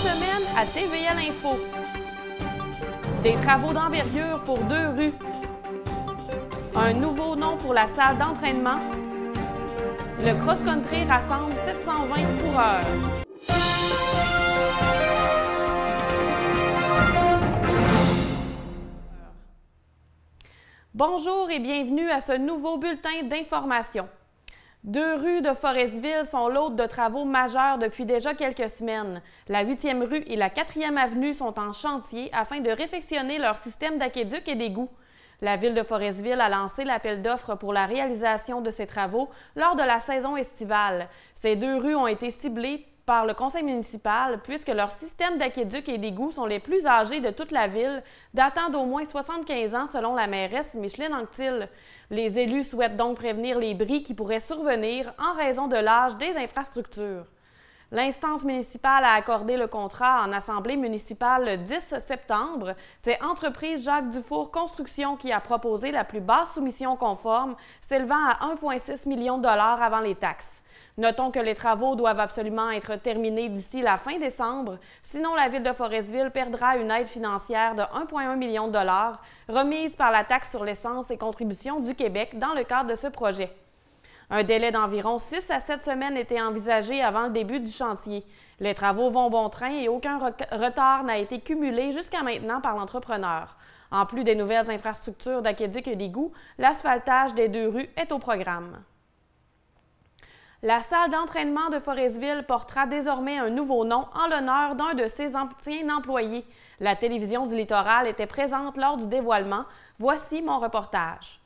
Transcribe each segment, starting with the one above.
semaine à TVL Info. Des travaux d'envergure pour 2 rues. Un nouveau nom pour la salle d'entraînement. Le cross-country rassemble 720 coureurs. Bonjour et bienvenue à ce nouveau bulletin d'information. 2 rues de Forestville sont l'hôte de travaux majeurs depuis déjà quelques semaines. La 8e rue et la 4e avenue sont en chantier afin de réfectionner leur système d'aqueduc et d'égouts. La ville de Forestville a lancé l'appel d'offres pour la réalisation de ces travaux lors de la saison estivale. Ces 2 rues ont été ciblées par le conseil municipal puisque leurs systèmes d'aqueduc et d'égouts sont les plus âgés de toute la ville, datant d'au moins 75 ans selon la mairesse Micheline Anctil. Les élus souhaitent donc prévenir les bris qui pourraient survenir en raison de l'âge des infrastructures. L'instance municipale a accordé le contrat en assemblée municipale le 10 septembre. C'est Entreprise Jacques Dufour Construction qui a proposé la plus basse soumission conforme, s'élevant à 1,6 million de dollars avant les taxes. Notons que les travaux doivent absolument être terminés d'ici la fin décembre, sinon la ville de Forestville perdra une aide financière de 1,1 million de dollars remise par la taxe sur l'essence et contributions du Québec dans le cadre de ce projet. Un délai d'environ 6 à 7 semaines était envisagé avant le début du chantier. Les travaux vont bon train et aucun retard n'a été cumulé jusqu'à maintenant par l'entrepreneur. En plus des nouvelles infrastructures d'aqueduc et d'égouts, l'asphaltage des 2 rues est au programme. La salle d'entraînement de Forestville portera désormais un nouveau nom en l'honneur d'un de ses anciens employés. La télévision du littoral était présente lors du dévoilement. Voici mon reportage.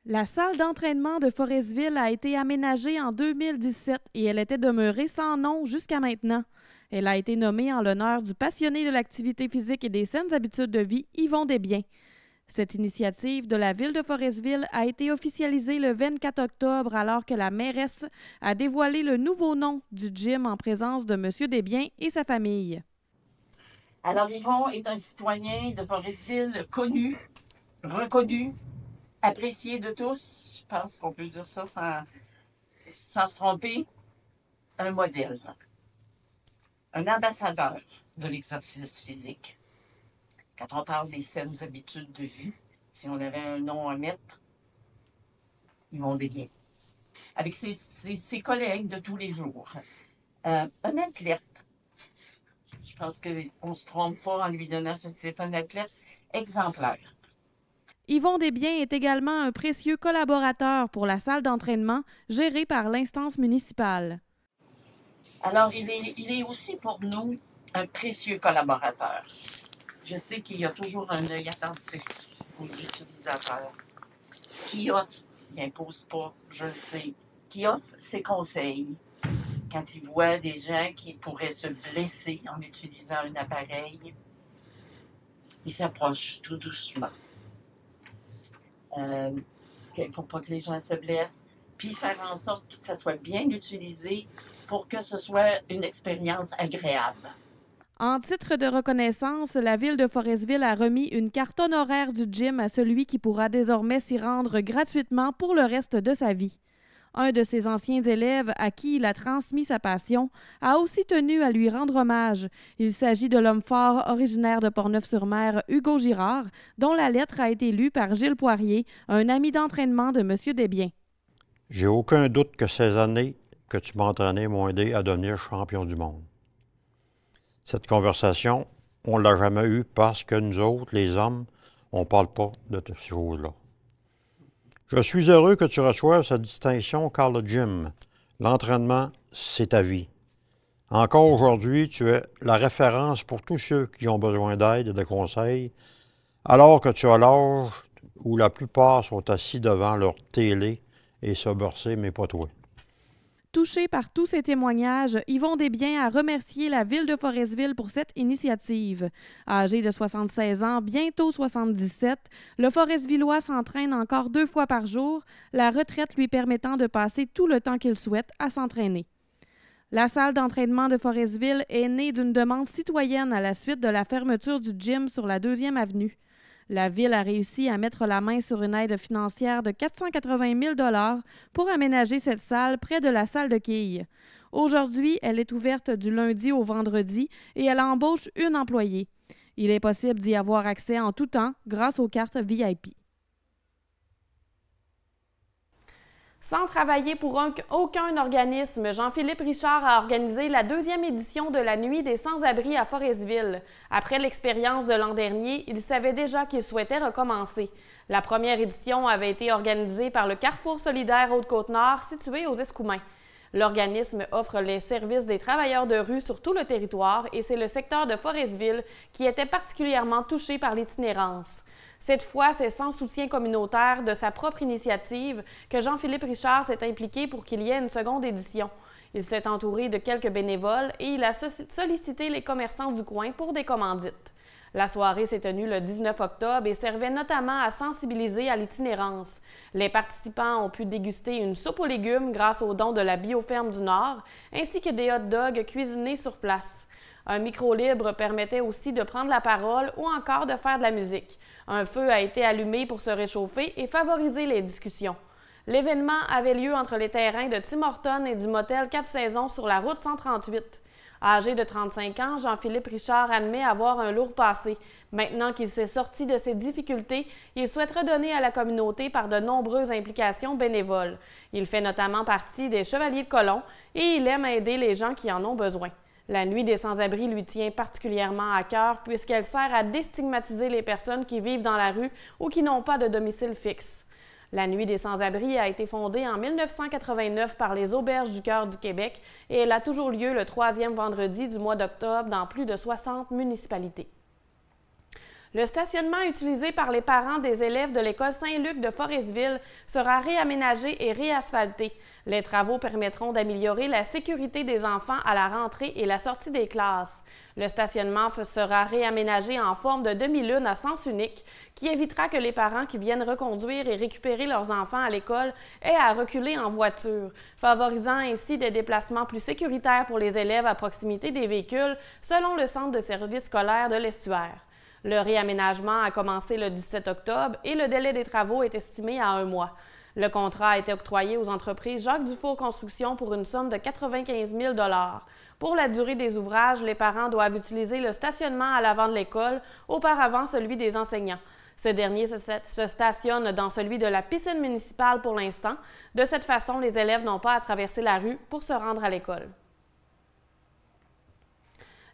La salle d'entraînement de Forestville a été aménagée en 2017 et elle était demeurée sans nom jusqu'à maintenant. Elle a été nommée en l'honneur du passionné de l'activité physique et des saines habitudes de vie, Yvon Desbiens. Cette initiative de la ville de Forestville a été officialisée le 24 octobre alors que la mairesse a dévoilé le nouveau nom du gym en présence de M. Desbiens et sa famille. Alors, Yvon est un citoyen de Forestville connu, reconnu, apprécié de tous. Je pense qu'on peut dire ça sans se tromper. Un modèle, un ambassadeur de l'exercice physique. Quand on parle des saines habitudes de vie, si on avait un nom à mettre, Yvon Desbiens. Avec ses collègues de tous les jours. Un athlète. Je pense qu'on ne se trompe pas en lui donnant ce titre. C'est un athlète exemplaire. Yvon Desbiens est également un précieux collaborateur pour la salle d'entraînement gérée par l'instance municipale. Alors, il est aussi pour nous un précieux collaborateur. Je sais qu'il y a toujours un œil attentif aux utilisateurs. Qui offre, qui n'impose pas, je le sais, qui offre ses conseils quand il voit des gens qui pourraient se blesser en utilisant un appareil. Il s'approche tout doucement. Pour pas que les gens se blessent, puis faire en sorte que ça soit bien utilisé pour que ce soit une expérience agréable. En titre de reconnaissance, la ville de Forestville a remis une carte honoraire du gym à celui qui pourra désormais s'y rendre gratuitement pour le reste de sa vie. Un de ses anciens élèves à qui il a transmis sa passion a aussi tenu à lui rendre hommage. Il s'agit de l'homme fort originaire de Portneuf-sur-Mer, Hugo Girard, dont la lettre a été lue par Gilles Poirier, un ami d'entraînement de M. Desbiens. J'ai aucun doute que ces années que tu m'as entraîné m'ont aidé à devenir champion du monde. Cette conversation, on ne l'a jamais eue parce que nous autres, les hommes, on ne parle pas de ces choses-là. Je suis heureux que tu reçoives cette distinction car le gym, l'entraînement, c'est ta vie. Encore aujourd'hui, tu es la référence pour tous ceux qui ont besoin d'aide et de conseils, alors que tu as l'âge où la plupart sont assis devant leur télé et se bercer, mais pas toi. Touché par tous ces témoignages, Yvon Desbiens a remercié la ville de Forestville pour cette initiative. Âgé de 76 ans, bientôt 77, le Foresvillois s'entraîne encore 2 fois par jour, la retraite lui permettant de passer tout le temps qu'il souhaite à s'entraîner. La salle d'entraînement de Forestville est née d'une demande citoyenne à la suite de la fermeture du gym sur la 2e avenue. La ville a réussi à mettre la main sur une aide financière de 480 000 $ pour aménager cette salle près de la salle de quilles. Aujourd'hui, elle est ouverte du lundi au vendredi et elle embauche une employée. Il est possible d'y avoir accès en tout temps grâce aux cartes VIP. Sans travailler pour aucun organisme, Jean-Philippe Richard a organisé la 2e édition de la Nuit des sans-abri à Forestville. Après l'expérience de l'an dernier, il savait déjà qu'il souhaitait recommencer. La première édition avait été organisée par le Carrefour solidaire Haute-Côte-Nord, situé aux Escoumins. L'organisme offre les services des travailleurs de rue sur tout le territoire et c'est le secteur de Forestville qui était particulièrement touché par l'itinérance. Cette fois, c'est sans soutien communautaire de sa propre initiative que Jean-Philippe Richard s'est impliqué pour qu'il y ait une seconde édition. Il s'est entouré de quelques bénévoles et il a sollicité les commerçants du coin pour des commandites. La soirée s'est tenue le 19 octobre et servait notamment à sensibiliser à l'itinérance. Les participants ont pu déguster une soupe aux légumes grâce aux dons de la Bioferme du Nord, ainsi que des hot dogs cuisinés sur place. Un micro libre permettait aussi de prendre la parole ou encore de faire de la musique. Un feu a été allumé pour se réchauffer et favoriser les discussions. L'événement avait lieu entre les terrains de Tim Hortons et du motel 4 Saisons sur la route 138. Âgé de 35 ans, Jean-Philippe Richard admet avoir un lourd passé. Maintenant qu'il s'est sorti de ses difficultés, il souhaite redonner à la communauté par de nombreuses implications bénévoles. Il fait notamment partie des Chevaliers de Colomb et il aime aider les gens qui en ont besoin. La Nuit des sans-abri lui tient particulièrement à cœur puisqu'elle sert à déstigmatiser les personnes qui vivent dans la rue ou qui n'ont pas de domicile fixe. La Nuit des sans-abri a été fondée en 1989 par les Auberges du Cœur du Québec et elle a toujours lieu le 3e vendredi du mois d'octobre dans plus de 60 municipalités. Le stationnement utilisé par les parents des élèves de l'école Saint-Luc de Forestville sera réaménagé et réasphalté. Les travaux permettront d'améliorer la sécurité des enfants à la rentrée et la sortie des classes. Le stationnement sera réaménagé en forme de demi-lune à sens unique qui évitera que les parents qui viennent reconduire et récupérer leurs enfants à l'école aient à reculer en voiture, favorisant ainsi des déplacements plus sécuritaires pour les élèves à proximité des véhicules selon le centre de service scolaire de l'Estuaire. Le réaménagement a commencé le 17 octobre et le délai des travaux est estimé à 1 mois. Le contrat a été octroyé aux entreprises Jacques Dufour Construction pour une somme de 95 000 $. Pour la durée des ouvrages, les parents doivent utiliser le stationnement à l'avant de l'école, auparavant celui des enseignants. Ces derniers se stationnent dans celui de la piscine municipale pour l'instant. De cette façon, les élèves n'ont pas à traverser la rue pour se rendre à l'école.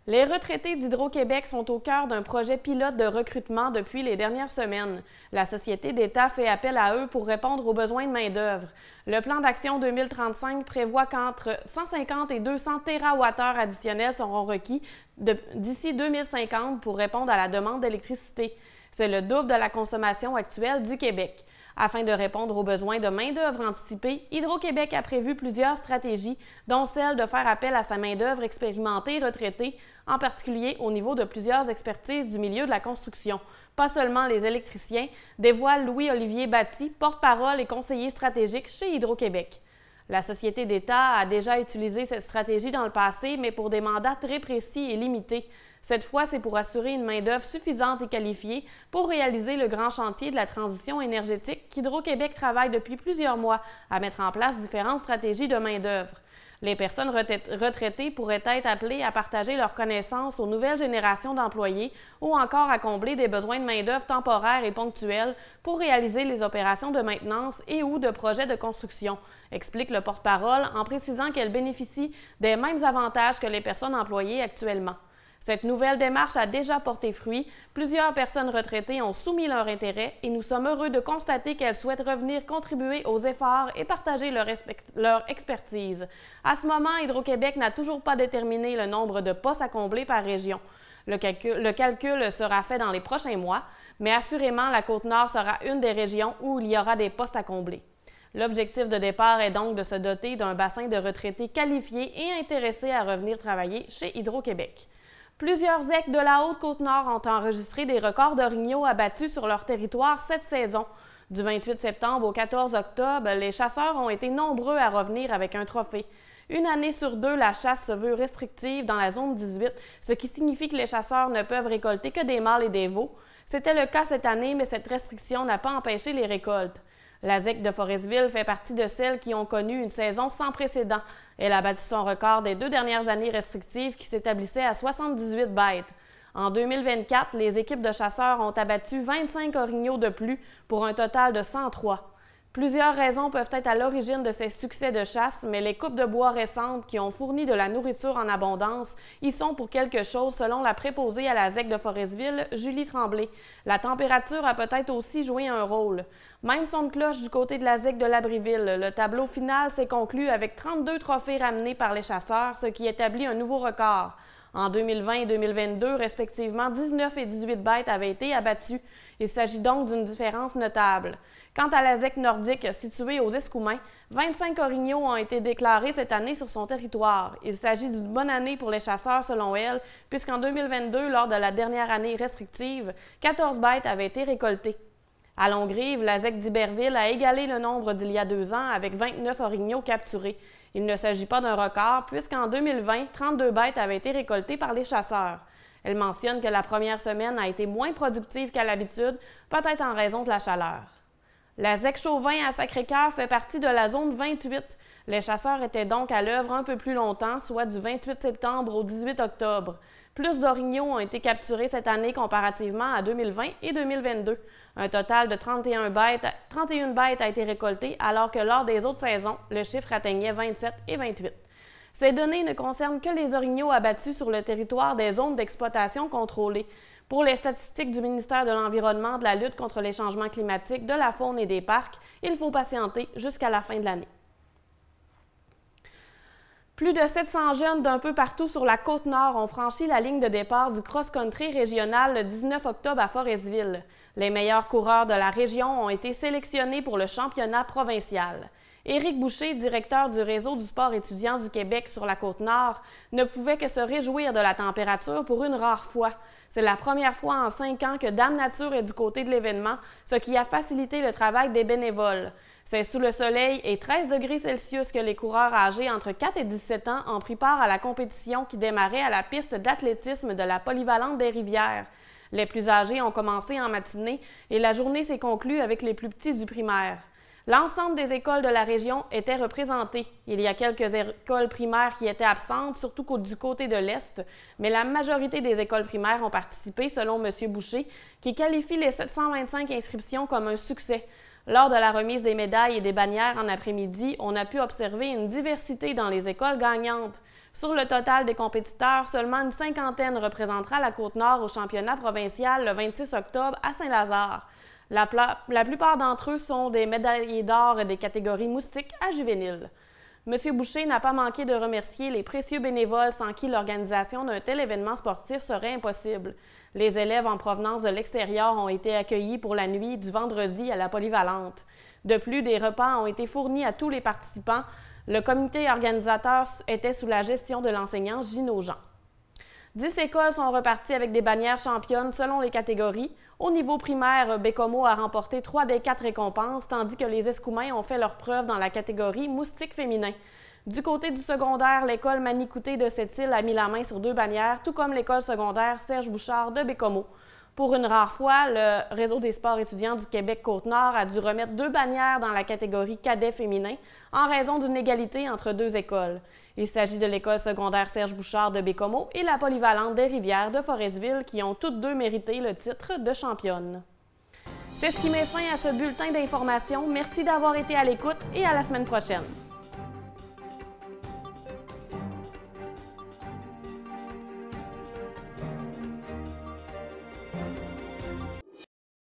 Les retraités d'Hydro-Québec sont au cœur d'un projet pilote de recrutement depuis les dernières semaines. La Société d'État fait appel à eux pour répondre aux besoins de main-d'œuvre. Le plan d'action 2035 prévoit qu'entre 150 et 200 TWh additionnels seront requis d'ici 2050 pour répondre à la demande d'électricité. C'est le double de la consommation actuelle du Québec. Afin de répondre aux besoins de main-d'œuvre anticipés, Hydro-Québec a prévu plusieurs stratégies, dont celle de faire appel à sa main-d'œuvre expérimentée retraitée, en particulier au niveau de plusieurs expertises du milieu de la construction. Pas seulement les électriciens, dévoile Louis-Olivier Batty, porte-parole et conseiller stratégique chez Hydro-Québec. La Société d'État a déjà utilisé cette stratégie dans le passé, mais pour des mandats très précis et limités. Cette fois, c'est pour assurer une main-d'œuvre suffisante et qualifiée pour réaliser le grand chantier de la transition énergétique qu'Hydro-Québec travaille depuis plusieurs mois à mettre en place différentes stratégies de main-d'œuvre. Les personnes retraitées pourraient être appelées à partager leurs connaissances aux nouvelles générations d'employés ou encore à combler des besoins de main-d'œuvre temporaires et ponctuels pour réaliser les opérations de maintenance et ou de projets de construction, explique le porte-parole en précisant qu'elle bénéficie des mêmes avantages que les personnes employées actuellement. Cette nouvelle démarche a déjà porté fruit. Plusieurs personnes retraitées ont soumis leur intérêt et nous sommes heureux de constater qu'elles souhaitent revenir contribuer aux efforts et partager leur expertise. À ce moment, Hydro-Québec n'a toujours pas déterminé le nombre de postes à combler par région. Le calcul sera fait dans les prochains mois, mais assurément, la Côte-Nord sera une des régions où il y aura des postes à combler. L'objectif de départ est donc de se doter d'un bassin de retraités qualifiés et intéressés à revenir travailler chez Hydro-Québec. Plusieurs ZEC de la Haute-Côte-Nord ont enregistré des records d'orignaux abattus sur leur territoire cette saison. Du 28 septembre au 14 octobre, les chasseurs ont été nombreux à revenir avec un trophée. Une année sur deux, la chasse se veut restrictive dans la zone 18, ce qui signifie que les chasseurs ne peuvent récolter que des mâles et des veaux. C'était le cas cette année, mais cette restriction n'a pas empêché les récoltes. La ZEC de Forestville fait partie de celles qui ont connu une saison sans précédent. Elle a battu son record des 2 dernières années restrictives qui s'établissait à 78 bêtes. En 2024, les équipes de chasseurs ont abattu 25 orignaux de plus pour un total de 103. Plusieurs raisons peuvent être à l'origine de ces succès de chasse, mais les coupes de bois récentes qui ont fourni de la nourriture en abondance y sont pour quelque chose selon la préposée à la ZEC de Forestville, Julie Tremblay. La température a peut-être aussi joué un rôle. Même son de cloche du côté de la ZEC de Labréville. Le tableau final s'est conclu avec 32 trophées ramenés par les chasseurs, ce qui établit un nouveau record. En 2020 et 2022, respectivement, 19 et 18 bêtes avaient été abattues. Il s'agit donc d'une différence notable. Quant à la ZEC nordique située aux Escoumins, 25 orignaux ont été déclarés cette année sur son territoire. Il s'agit d'une bonne année pour les chasseurs selon elle, puisqu'en 2022, lors de la dernière année restrictive, 14 bêtes avaient été récoltées. À Longrive, la ZEC d'Iberville a égalé le nombre d'il y a 2 ans avec 29 orignaux capturés. Il ne s'agit pas d'un record puisqu'en 2020, 32 bêtes avaient été récoltées par les chasseurs. Elle mentionne que la première semaine a été moins productive qu'à l'habitude, peut-être en raison de la chaleur. La ZEC Chauvin à Sacré-Cœur fait partie de la zone 28. Les chasseurs étaient donc à l'œuvre un peu plus longtemps, soit du 28 septembre au 18 octobre. Plus d'orignaux ont été capturés cette année comparativement à 2020 et 2022. Un total de 31 bêtes a été récolté, alors que lors des autres saisons, le chiffre atteignait 27 et 28. Ces données ne concernent que les orignaux abattus sur le territoire des zones d'exploitation contrôlées. Pour les statistiques du ministère de l'Environnement, de la lutte contre les changements climatiques, de la faune et des parcs, il faut patienter jusqu'à la fin de l'année. Plus de 700 jeunes d'un peu partout sur la Côte-Nord ont franchi la ligne de départ du cross-country régional le 19 octobre à Forestville. Les meilleurs coureurs de la région ont été sélectionnés pour le championnat provincial. Éric Boucher, directeur du réseau du sport étudiant du Québec sur la Côte-Nord, ne pouvait que se réjouir de la température pour une rare fois. C'est la première fois en 5 ans que Dame Nature est du côté de l'événement, ce qui a facilité le travail des bénévoles. C'est sous le soleil et 13 degrés Celsius que les coureurs âgés entre 4 et 17 ans ont pris part à la compétition qui démarrait à la piste d'athlétisme de la Polyvalente des Rivières. Les plus âgés ont commencé en matinée et la journée s'est conclue avec les plus petits du primaire. L'ensemble des écoles de la région étaient représentées. Il y a quelques écoles primaires qui étaient absentes, surtout du côté de l'Est, mais la majorité des écoles primaires ont participé, selon M. Boucher, qui qualifie les 725 inscriptions comme un succès. Lors de la remise des médailles et des bannières en après-midi, on a pu observer une diversité dans les écoles gagnantes. Sur le total des compétiteurs, seulement une cinquantaine représentera la Côte-Nord au championnat provincial le 26 octobre à Saint-Lazare. La plupart d'entre eux sont des médaillés d'or des catégories moustiques à juvéniles. M. Boucher n'a pas manqué de remercier les précieux bénévoles sans qui l'organisation d'un tel événement sportif serait impossible. Les élèves en provenance de l'extérieur ont été accueillis pour la nuit du vendredi à la Polyvalente. De plus, des repas ont été fournis à tous les participants. Le comité organisateur était sous la gestion de l'enseignant Gino Jean. 10 écoles sont reparties avec des bannières championnes selon les catégories. Au niveau primaire, Bécomo a remporté 3 des 4 récompenses, tandis que les Escoumins ont fait leur preuve dans la catégorie moustique féminin. Du côté du secondaire, l'école Manicouté de Sept-Îles a mis la main sur 2 bannières, tout comme l'école secondaire Serge Bouchard de Bécomo. Pour une rare fois, le Réseau des sports étudiants du Québec-Côte-Nord a dû remettre 2 bannières dans la catégorie cadet féminin en raison d'une égalité entre 2 écoles. Il s'agit de l'école secondaire Serge Bouchard de Bécomo et la Polyvalente des Rivières de Forestville qui ont toutes deux mérité le titre de championne. C'est ce qui met fin à ce bulletin d'information. Merci d'avoir été à l'écoute et à la semaine prochaine.